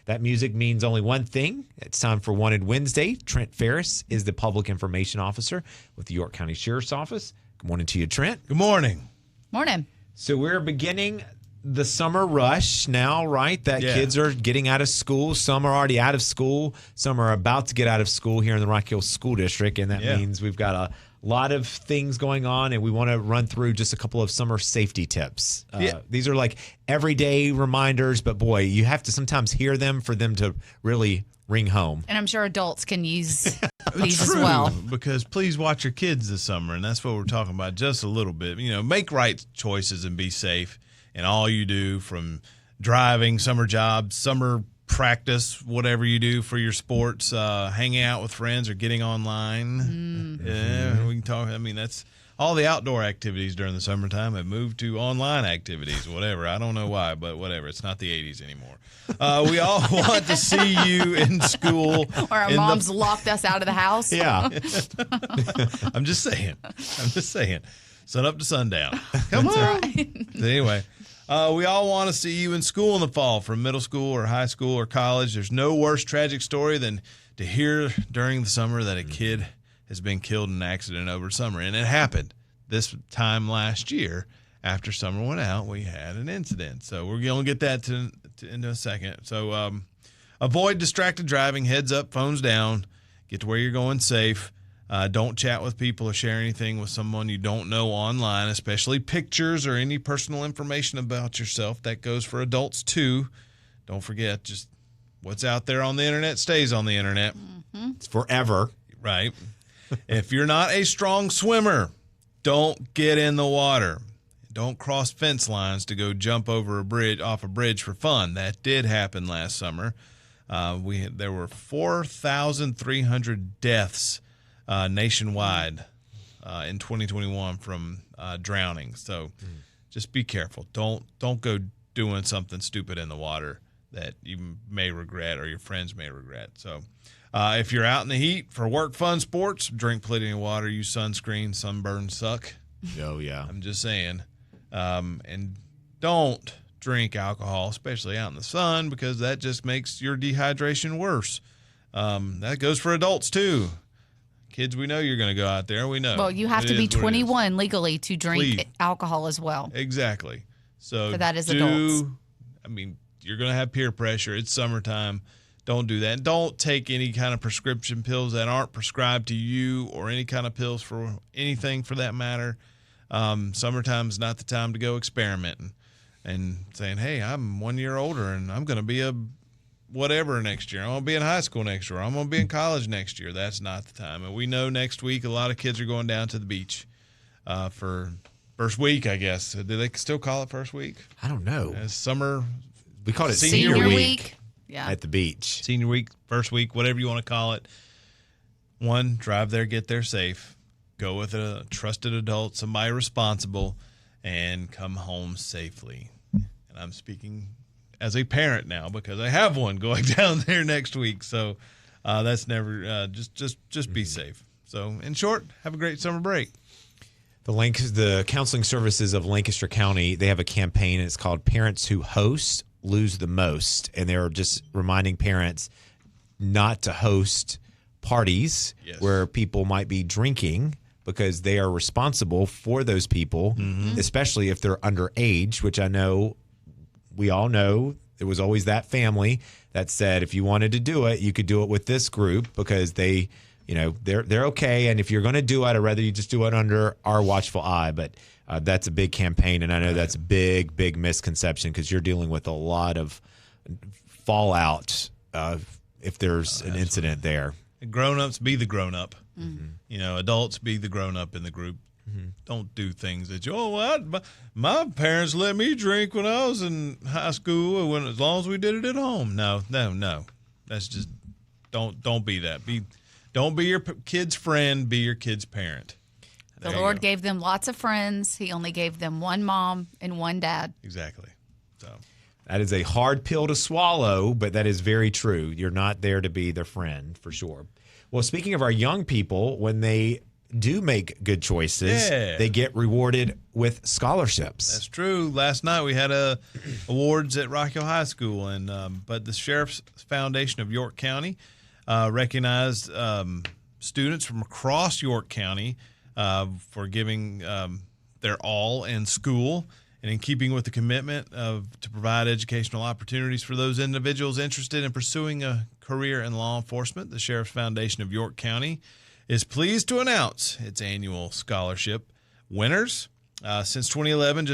That music means only one thing. It's time for Wanted Wednesday. Trent Ferris is the Public Information Officer with the York County Sheriff's Office. Good morning to you, Trent. Good morning. Morning. So we're beginning the summer rush now, right? That kids are getting out of school. Some are already out of school. Some are about to get out of school here in the Rock Hill School District, and that means we've got a lot of things going on, and we want to run through just a couple of summer safety tips. These are like everyday reminders, but boy, you have to sometimes hear them for them to really ring home. And I'm sure adults can use these as well. Because please watch your kids this summer, and that's what we're talking about just a little bit. You know, make right choices and be safe in all you do, from driving, summer jobs, summer practice, whatever you do for your sports, hanging out with friends or getting online. Yeah, we can talk. I mean, that's all the outdoor activities during the summertime have moved to online activities, whatever. I don't know why, but whatever. It's not the 80s anymore. We all want to see you in school. Or our moms locked us out of the house. Yeah. I'm just saying. Sun up to sundown. Come on. Right. Anyway. We all want to see you in school in the fall, from middle school or high school or college. There's no worse tragic story than to hear during the summer that a kid has been killed in an accident over summer. And it happened this time last year. After summer went out, we had an incident. So we're going to get that into a second. So avoid distracted driving, heads up, phones down, get to where you're going safe. Don't chat with people or share anything with someone you don't know online, especially pictures or any personal information about yourself. That goes for adults, too. Don't forget, just what's out there on the internet stays on the internet. Mm-hmm. It's forever. Right. If you're not a strong swimmer, don't get in the water. Don't cross fence lines to go jump over off a bridge for fun. That did happen last summer. There were 4,300 deaths nationwide in 2021 from drowning. So just be careful. Don't go doing something stupid in the water that you may regret or your friends may regret. So if you're out in the heat for work, fun, sports, drink plenty of water, use sunscreen. Sunburns suck. Oh, yeah. I'm just saying. And don't drink alcohol, especially out in the sun, because that just makes your dehydration worse. That goes for adults, too. Kids, we know you're going to go out there. We know. Well, you have to be 21 legally to drink alcohol as well. Exactly. So that is adults. I mean, you're going to have peer pressure. It's summertime. Don't do that. Don't take any kind of prescription pills that aren't prescribed to you, or any kind of pills for anything for that matter. Summertime is not the time to go experimenting and saying, hey, I'm 1 year older and I'm going to be a whatever next year. I'm going to be in high school next year. I'm going to be in college next year. That's not the time. And we know next week a lot of kids are going down to the beach for first week, I guess. Do they still call it first week? I don't know. Summer. We call it senior week. Yeah. At the beach. Senior week, first week, whatever you want to call it. One, drive there, get there safe. Go with a trusted adult, somebody responsible, and come home safely. And I'm speaking as a parent now, because I have one going down there next week. So that's never just be safe. So in short, have a great summer break. The counseling services of Lancaster County, they have a campaign, and it's called Parents Who Host Lose the Most. And they're just reminding parents not to host parties where people might be drinking, because they are responsible for those people, especially if they're underage, which I know we all know. There was always that family that said if you wanted to do it, you could do it with this group, because they're okay. And if you're going to do it, I'd rather you just do it under our watchful eye. But that's a big campaign, and I know that's a big, big misconception, because you're dealing with a lot of fallout if there's an incident there. Grown-ups, be the grown-up. Mm-hmm. Adults, be the grown-up in the group. Mm-hmm. Don't do things that my parents let me drink when I was in high school, as long as we did it at home. No. That's just don't be that. Don't be your kid's friend. Be your kid's parent. The Lord gave them lots of friends. He only gave them one mom and one dad. Exactly. So that is a hard pill to swallow, but that is very true. You're not there to be their friend, for sure. Well, speaking of our young people, when they do make good choices, Yeah. they get rewarded with scholarships. That's true. Last night we had awards at Rock Hill High School, and but the Sheriff's Foundation of York County recognized students from across York County for giving their all in school, and in keeping with the commitment to provide educational opportunities for those individuals interested in pursuing a career in law enforcement. The Sheriff's Foundation of York County is pleased to announce its annual scholarship winners. Since 2011,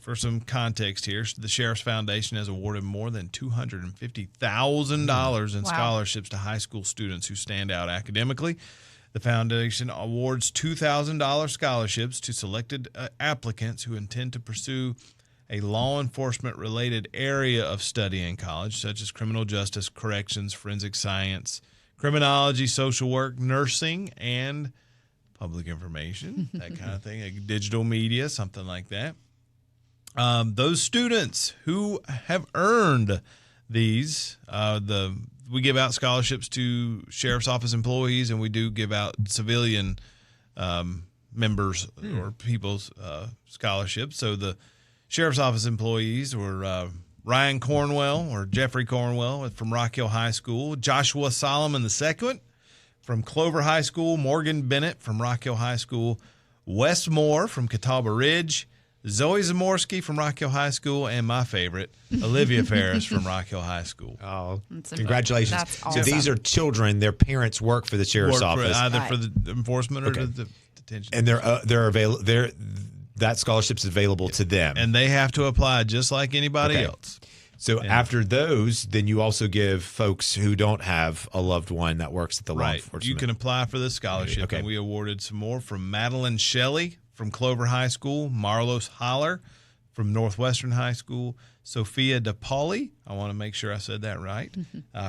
for some context here, the Sheriff's Foundation has awarded more than $250,000 in scholarships to high school students who stand out academically. The foundation awards $2,000 scholarships to selected applicants who intend to pursue a law enforcement-related area of study in college, such as criminal justice, corrections, forensic science, criminology, social work, nursing, and public information, that kind of thing, like digital media, something like that. Those students who have earned these, we give out scholarships to Sheriff's Office employees, and we do give out civilian members or people's scholarships. So the Sheriff's Office employees were Ryan Cornwell or Jeffrey Cornwell from Rock Hill High School, Joshua Solomon II from Clover High School, Morgan Bennett from Rock Hill High School, Wes Moore from Catawba Ridge, Zoe Zamorsky from Rock Hill High School, and my favorite, Olivia Ferris from Rock Hill High School. Oh, congratulations. That's So awesome. these are children. Their parents work for the sheriff's office. Either for the enforcement or the detention. And they're available. That scholarship's available to them. And they have to apply just like anybody Okay. else. So after those, then you also give folks who don't have a loved one that works at the law enforcement. You can apply for this scholarship. Okay. And we awarded some more from Madeline Shelley from Clover High School, Marlos Holler from Northwestern High School, Sophia DePauli, I want to make sure I said that right,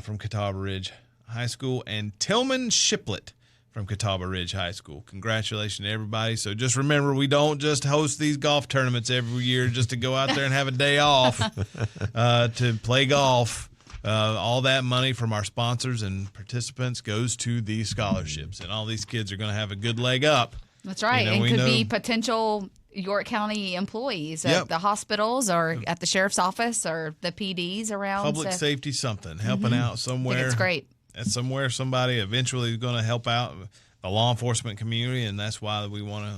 from Catawba Ridge High School, and Tillman Shiplet from Catawba Ridge High School. Congratulations to everybody. So just remember, we don't just host these golf tournaments every year just to go out there and have a day off to play golf. All that money from our sponsors and participants goes to these scholarships, and all these kids are going to have a good leg up. That's right. You know, and we could know- be potential York County employees at the hospitals or at the sheriff's office or the PDs around. Public so safety something, helping out I somewhere. think it's great. That's somewhere somebody eventually is going to help out the law enforcement community, and that's why we want to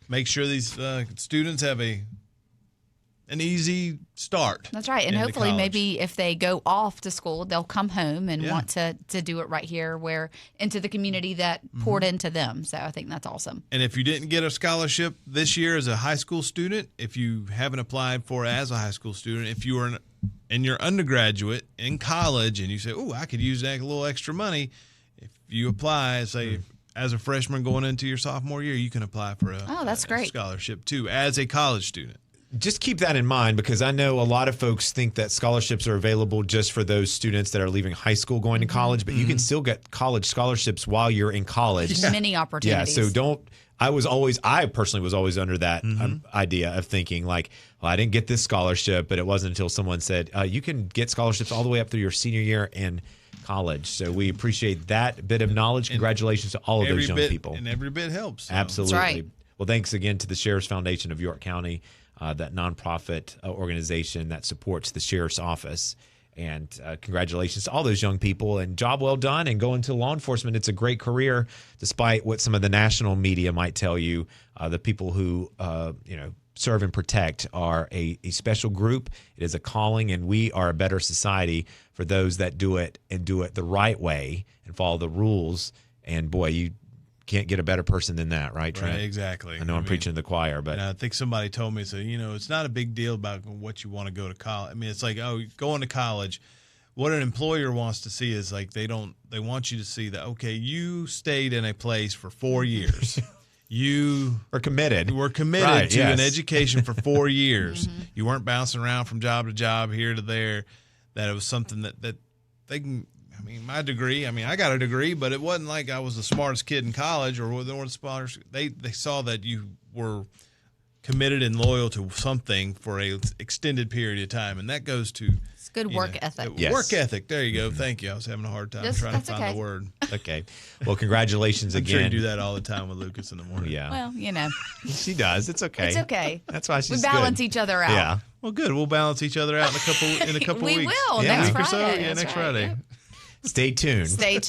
make sure these students have an easy start. That's right. And into hopefully college. maybe if they go off to school, they'll come home and Yeah. want to do it right here into the community that poured into them. So I think that's awesome. And if you didn't get a scholarship this year as a high school student, if you haven't applied for it as a high school student, if you are in your undergraduate in college and you say, "Oh, I could use that little extra money," if you apply, say, as a freshman going into your sophomore year, you can apply for that's a great. scholarship too as a college student. Just keep that in mind, because I know a lot of folks think that scholarships are available just for those students that are leaving high school going to college, but you can still get college scholarships while you're in college. Many Yeah, opportunities. so I personally was always under that idea of thinking like, well, I didn't get this scholarship, but it wasn't until someone said, you can get scholarships all the way up through your senior year in college. So we appreciate that bit of knowledge. Congratulations to all of those young people. And every bit helps. So. Absolutely. That's right. Well, thanks again to the Sheriff's Foundation of York County, that nonprofit organization that supports the sheriff's office. And congratulations to all those young people, and job well done, and go into law enforcement. It's a great career, despite what some of the national media might tell you. The people who serve and protect are a special group. It is a calling, and we are a better society for those that do it and do it the right way and follow the rules. And boy, you can't get a better person than that, right, Trent? Right, exactly. I know I'm preaching to the choir, but And I think somebody told me, so, it's not a big deal about what you want to go to college. I mean, it's like, going to college, what an employer wants to see is like, they want you to see that, okay, you stayed in a place for 4 years. You we're committed. were committed Right, to yes. an education for 4 years. You weren't bouncing around from job to job, here to there, that it was something that they can. I mean, my degree, I got a degree, but it wasn't like I was the smartest kid in college or the smartest. They saw that you were committed and loyal to something for a extended period of time, and that goes to Good work ethic. Yes. Work ethic. There you go. Thank you. I was having a hard time trying to find the word. Okay. Well, congratulations I'm again. sure you do that all the time with Lucas in the morning. Yeah. Well, she does. It's okay. It's okay. That's why she's We balance good. each other out. Yeah. Well, good. We'll balance each other out in a couple We weeks. will Yeah. next Week or so? Friday. Yeah, That's next right. Friday. Yep. Stay tuned. Stay tuned.